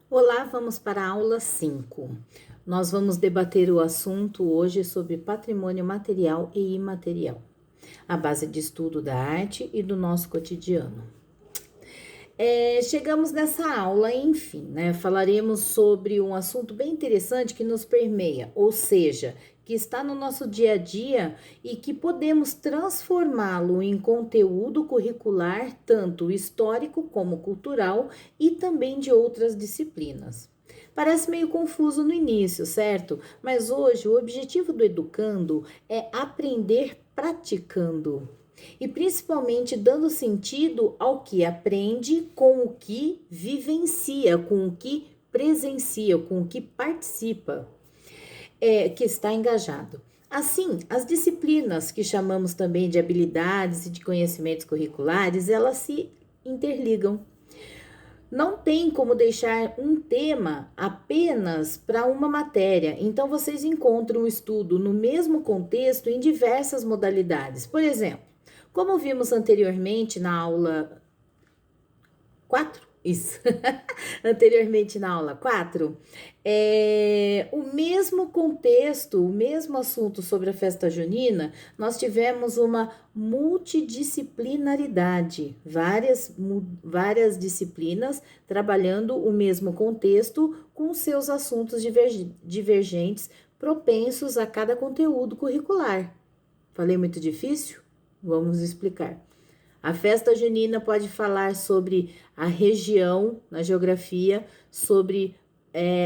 Olá, vamos para a aula 5. Nós vamos debater o assunto hoje sobre patrimônio material e imaterial, a base de estudo da arte e do nosso cotidiano. Chegamos nessa aula, enfim, né? Falaremos sobre um assunto bem interessante que nos permeia, ou seja, que está no nosso dia a dia e que podemos transformá-lo em conteúdo curricular, tanto histórico como cultural e também de outras disciplinas. Parece meio confuso no início, certo? Mas hoje o objetivo do educando é aprender praticando e principalmente dando sentido ao que aprende com o que vivencia, com o que presencia, com o que participa, que está engajado. Assim, as disciplinas que chamamos também de habilidades e de conhecimentos curriculares, elas se interligam. Não tem como deixar um tema apenas para uma matéria, então vocês encontram o estudo no mesmo contexto em diversas modalidades. Por exemplo, como vimos anteriormente na aula 4, isso, anteriormente na aula 4, o mesmo contexto, o mesmo assunto sobre a festa junina, nós tivemos uma multidisciplinaridade, várias disciplinas trabalhando o mesmo contexto com seus assuntos divergentes, propensos a cada conteúdo curricular. Falei muito difícil? Vamos explicar. A festa junina pode falar sobre a região na geografia, sobre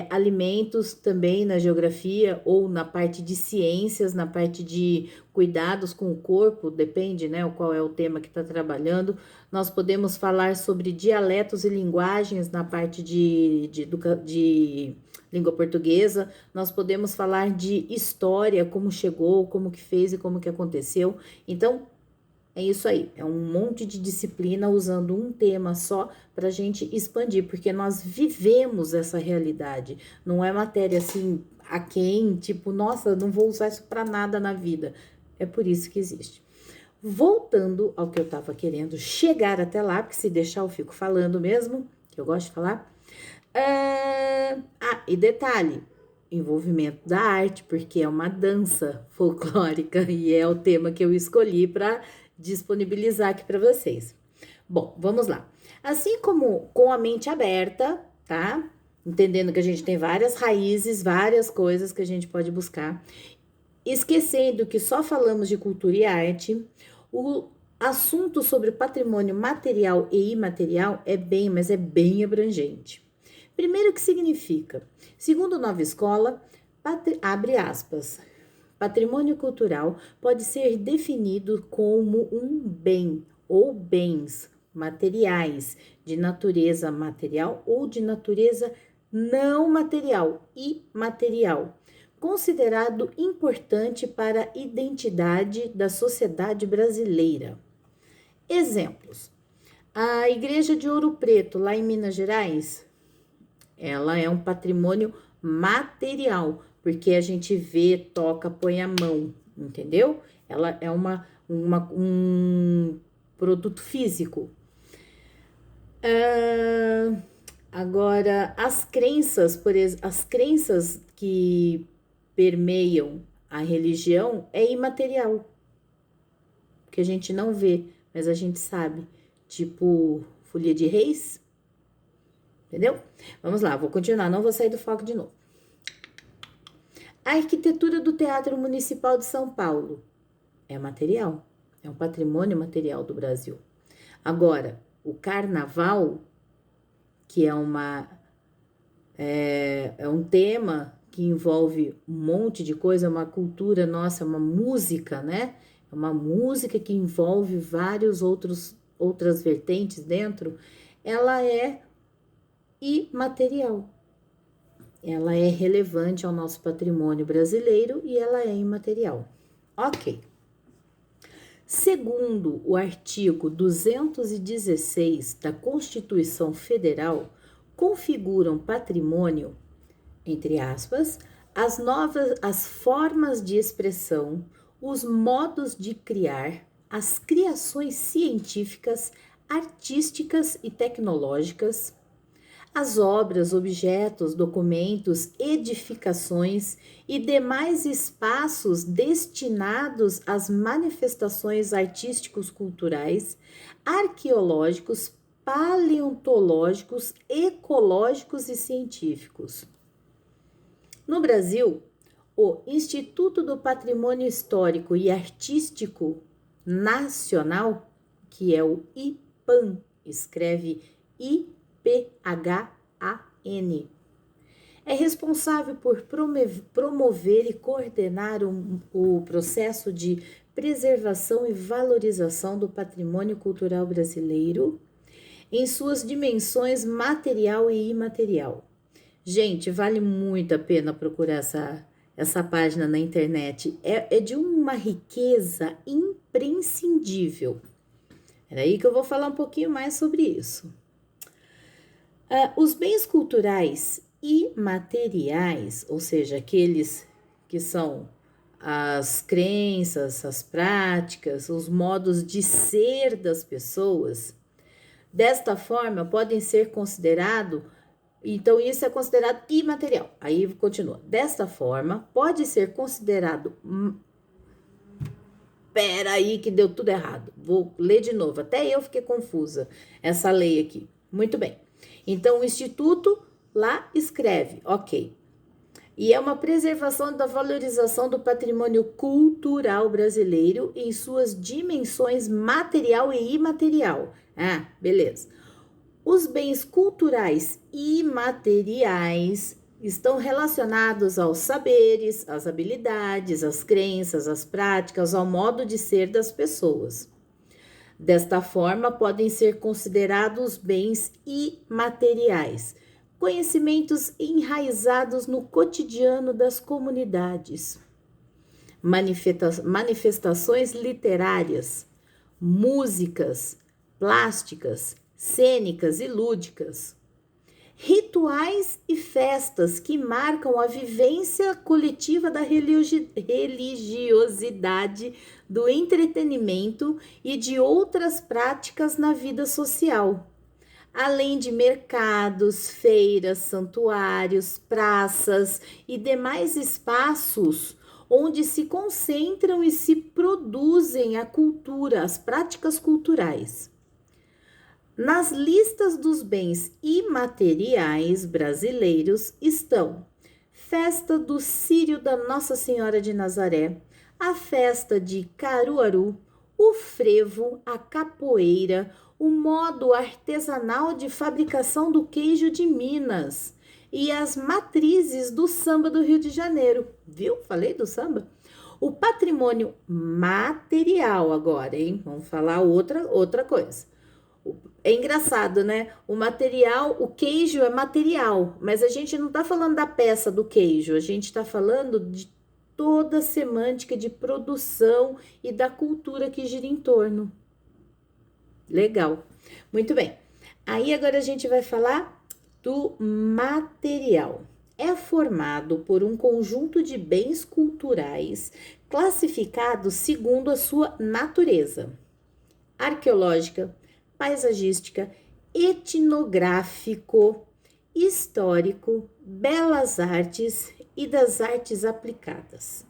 alimentos também na geografia ou na parte de ciências, na parte de cuidados com o corpo, depende, né, qual é o tema que está trabalhando. Nós podemos falar sobre dialetos e linguagens na parte de língua portuguesa. Nós podemos falar de história, como chegou, como que fez e como que aconteceu. Então, é isso aí, é um monte de disciplina usando um tema só para a gente expandir, porque nós vivemos essa realidade. Não é matéria assim, a quem, tipo, nossa, não vou usar isso para nada na vida. É por isso que existe. Voltando ao que eu estava querendo chegar até lá, porque se deixar eu fico falando mesmo, que eu gosto de falar. E detalhe, envolvimento da arte, porque é uma dança folclórica e é o tema que eu escolhi para disponibilizar aqui para vocês. Bom, vamos lá. Assim como com a mente aberta, tá? Entendendo que a gente tem várias raízes, várias coisas que a gente pode buscar, esquecendo que só falamos de cultura e arte, o assunto sobre patrimônio material e imaterial mas é bem abrangente. Primeiro, o que significa? Segundo Nova Escola, abre aspas, patrimônio cultural pode ser definido como um bem ou bens materiais de natureza material ou de natureza não material, imaterial, considerado importante para a identidade da sociedade brasileira. Exemplos: a Igreja de Ouro Preto, lá em Minas Gerais, ela é um patrimônio material, porque a gente vê, toca, põe a mão, entendeu? Ela é um produto físico. Agora, as crenças que permeiam a religião é imaterial, que a gente não vê, mas a gente sabe, tipo folia de reis, entendeu? Vamos lá, vou continuar, não vou sair do foco de novo. A arquitetura do Teatro Municipal de São Paulo é material, é um patrimônio material do Brasil. Agora, o carnaval, que é um tema que envolve um monte de coisa, uma cultura nossa, uma música, né? É uma música que envolve outras vertentes dentro, ela é imaterial. Ela é relevante ao nosso patrimônio brasileiro e ela é imaterial. Ok. Segundo o artigo 216 da Constituição Federal, configuram patrimônio, entre aspas, as formas de expressão, os modos de criar, as criações científicas, artísticas e tecnológicas, As obras, objetos, documentos, edificações e demais espaços destinados às manifestações artísticos culturais, arqueológicos, paleontológicos, ecológicos e científicos. No Brasil, o Instituto do Patrimônio Histórico e Artístico Nacional, que é o IPAN, escreve IPHAN, é responsável por promover e coordenar o processo de preservação e valorização do patrimônio cultural brasileiro em suas dimensões material e imaterial. Gente, vale muito a pena procurar essa página na internet. É de uma riqueza imprescindível. Era aí que eu vou falar um pouquinho mais sobre isso. Os bens culturais imateriais, ou seja, aqueles que são as crenças, as práticas, os modos de ser das pessoas, desta forma podem ser considerados. Então, isso é considerado imaterial. Aí continua. Desta forma, pode ser considerado. Pera aí que deu tudo errado. Vou ler de novo. Até eu fiquei confusa. Essa lei aqui. Muito bem. Então, o Instituto lá escreve. Ok. E é uma preservação da valorização do patrimônio cultural brasileiro em suas dimensões material e imaterial. Ah, beleza. Os bens culturais imateriais estão relacionados aos saberes, às habilidades, às crenças, às práticas, ao modo de ser das pessoas. Desta forma, podem ser considerados bens imateriais, conhecimentos enraizados no cotidiano das comunidades, manifestações literárias, músicas, plásticas, cênicas e lúdicas, rituais e festas que marcam a vivência coletiva da religiosidade, do entretenimento e de outras práticas na vida social, além de mercados, feiras, santuários, praças e demais espaços onde se concentram e se produzem a cultura, as práticas culturais. Nas listas dos bens imateriais brasileiros estão Festa do Círio da Nossa Senhora de Nazaré, a Festa de Caruaru, o frevo, a capoeira, o modo artesanal de fabricação do queijo de Minas e as matrizes do samba do Rio de Janeiro. Viu? Falei do samba? O patrimônio material agora, hein? Vamos falar outra coisa. É engraçado, né? O material, o queijo é material, mas a gente não tá falando da peça do queijo, a gente tá falando de toda a semântica de produção e da cultura que gira em torno. Legal. Muito bem. Aí agora a gente vai falar do material. É formado por um conjunto de bens culturais classificados segundo a sua natureza arqueológica, paisagística, etnográfico, histórico, belas artes e das artes aplicadas.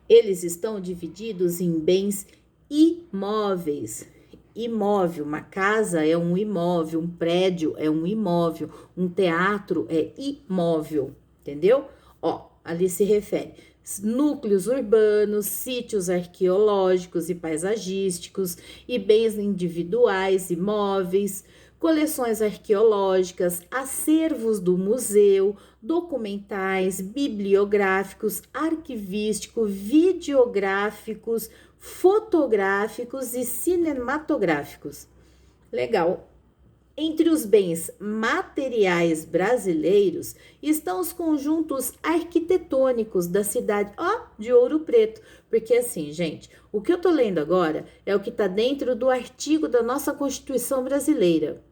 Eles estão divididos em bens imóveis. Imóvel, uma casa é um imóvel, um prédio é um imóvel, um teatro é imóvel, entendeu? Ó, ali se refere núcleos urbanos, sítios arqueológicos e paisagísticos e bens individuais, imóveis, coleções arqueológicas, acervos do museu, documentais, bibliográficos, arquivísticos, videográficos, fotográficos e cinematográficos. Legal. Entre os bens materiais brasileiros estão os conjuntos arquitetônicos da cidade de Ouro Preto. Porque assim, gente, o que eu tô lendo agora é o que está dentro do artigo da nossa Constituição brasileira.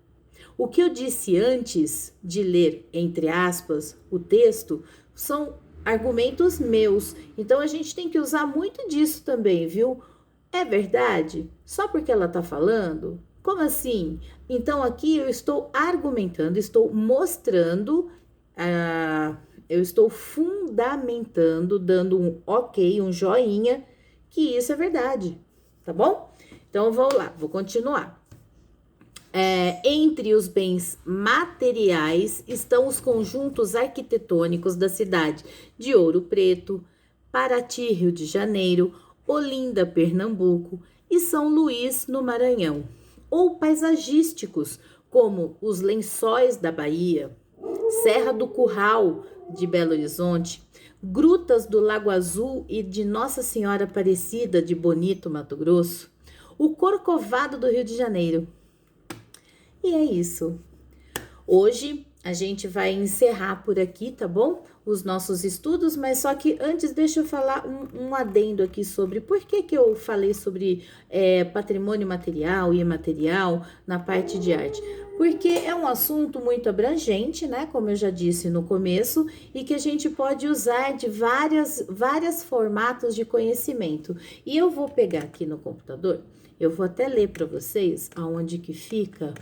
O que eu disse antes de ler, entre aspas, o texto, são argumentos meus. Então, a gente tem que usar muito disso também, viu? É verdade? Só porque ela tá falando? Como assim? Então, aqui eu estou argumentando, estou mostrando, eu estou fundamentando, dando um ok, um joinha, que isso é verdade, tá bom? Então, vou lá, vou continuar. Entre os bens materiais estão os conjuntos arquitetônicos da cidade de Ouro Preto, Paraty, Rio de Janeiro, Olinda, Pernambuco e São Luís, no Maranhão, ou paisagísticos, como os Lençóis da Bahia, Serra do Curral, de Belo Horizonte, Grutas do Lago Azul e de Nossa Senhora Aparecida, de Bonito, Mato Grosso, o Corcovado do Rio de Janeiro. E é isso. Hoje a gente vai encerrar por aqui, tá bom? Os nossos estudos, mas só que antes deixa eu falar um adendo aqui sobre por que eu falei sobre patrimônio material e imaterial na parte de arte. Porque é um assunto muito abrangente, né? Como eu já disse no começo, e que a gente pode usar de vários formatos de conhecimento. E eu vou pegar aqui no computador, eu vou até ler para vocês aonde que fica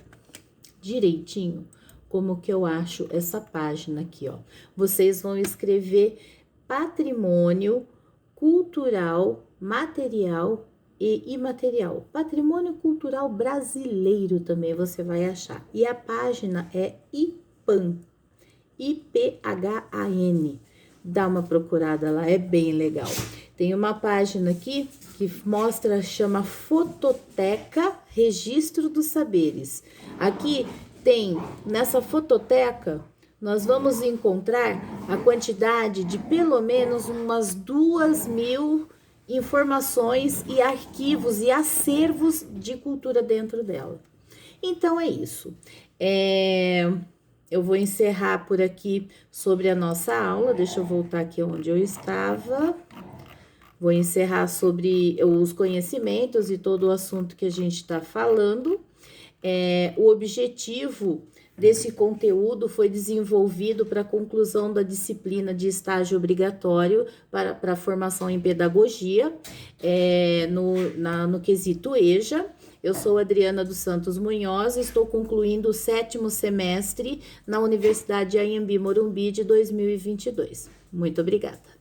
direitinho como que eu acho essa página aqui, ó. Vocês vão escrever patrimônio cultural, material e imaterial. Patrimônio cultural brasileiro também você vai achar. E a página é IPHAN, IPHAN. Dá uma procurada lá, é bem legal. Tem uma página aqui que mostra, chama Fototeca Registro dos Saberes. Aqui tem, nessa fototeca, nós vamos encontrar a quantidade de pelo menos umas 2.000 informações e arquivos e acervos de cultura dentro dela. Então, é isso. Eu vou encerrar por aqui sobre a nossa aula. Deixa eu voltar aqui onde eu estava. Vou encerrar sobre os conhecimentos e todo o assunto que a gente está falando. O objetivo desse conteúdo foi desenvolvido para a conclusão da disciplina de estágio obrigatório para a formação em pedagogia, no quesito EJA. Eu sou Adriana dos Santos Munhoz e estou concluindo o 7º semestre na Universidade Anhembi Morumbi de 2022. Muito obrigada.